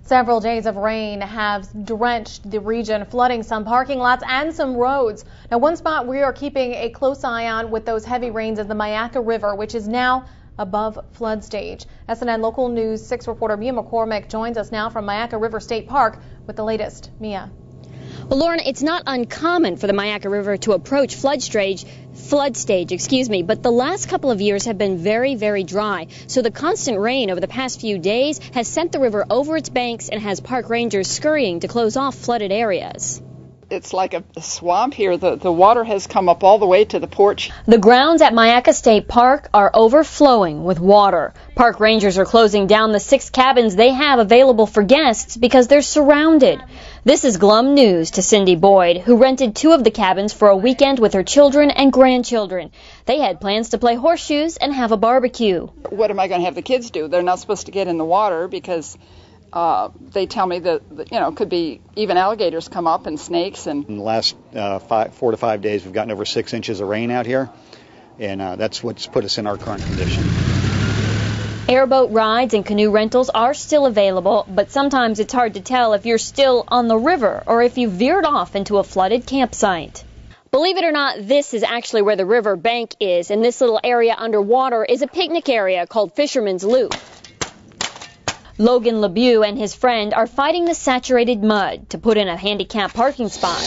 Several days of rain have drenched the region, flooding some parking lots and some roads. Now, one spot we are keeping a close eye on with those heavy rains is the Myakka River, which is now above flood stage. SNN Local News 6 reporter Mia McCormick joins us now from Myakka River State Park with the latest. Mia. Well, Lauren, it's not uncommon for the Myakka River to approach flood stage, but the last couple of years have been very, very dry. So the constant rain over the past few days has sent the river over its banks and has park rangers scurrying to close off flooded areas. It's like a swamp here. The water has come up all the way to the porch. The grounds at Myakka State Park are overflowing with water. Park rangers are closing down the 6 cabins they have available for guests because they're surrounded. This is glum news to Cindy Boyd, who rented 2 of the cabins for a weekend with her children and grandchildren. They had plans to play horseshoes and have a barbecue. What am I going to have the kids do? They're not supposed to get in the water because they tell me that, could be even alligators come up and snakes. And in the last 4 to 5 days, we've gotten over 6 inches of rain out here, and that's what's put us in our current condition. Airboat rides and canoe rentals are still available, but sometimes it's hard to tell if you're still on the river or if you veered off into a flooded campsite. Believe it or not, this is actually where the river bank is, and this little area underwater is a picnic area called Fisherman's Loop. Logan LeBeau and his friend are fighting the saturated mud to put in a handicap parking spot.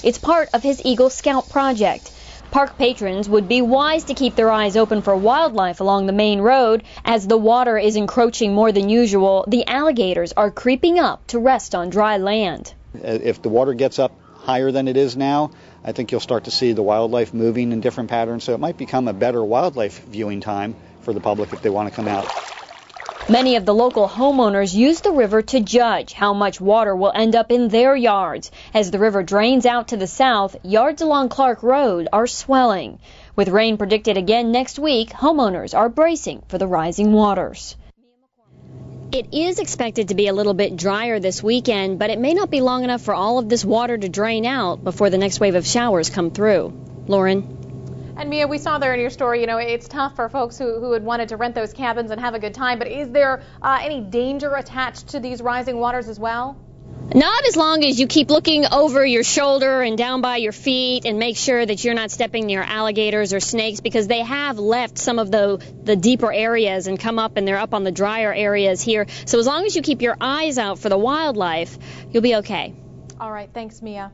It's part of his Eagle Scout project. Park patrons would be wise to keep their eyes open for wildlife along the main road. As the water is encroaching more than usual, the alligators are creeping up to rest on dry land. If the water gets up higher than it is now, I think you'll start to see the wildlife moving in different patterns, so it might become a better wildlife viewing time for the public if they want to come out. Many of the local homeowners use the river to judge how much water will end up in their yards. As the river drains out to the south, yards along Clark Road are swelling. With rain predicted again next week, homeowners are bracing for the rising waters. It is expected to be a little bit drier this weekend, but it may not be long enough for all of this water to drain out before the next wave of showers come through. Lauren? And Mia, we saw there in your story, it's tough for folks who had wanted to rent those cabins and have a good time, but is there any danger attached to these rising waters as well? Not as long as you keep looking over your shoulder and down by your feet and make sure that you're not stepping near alligators or snakes, because they have left some of the deeper areas and come up, and they're up on the drier areas here. So as long as you keep your eyes out for the wildlife, you'll be okay. All right. Thanks, Mia.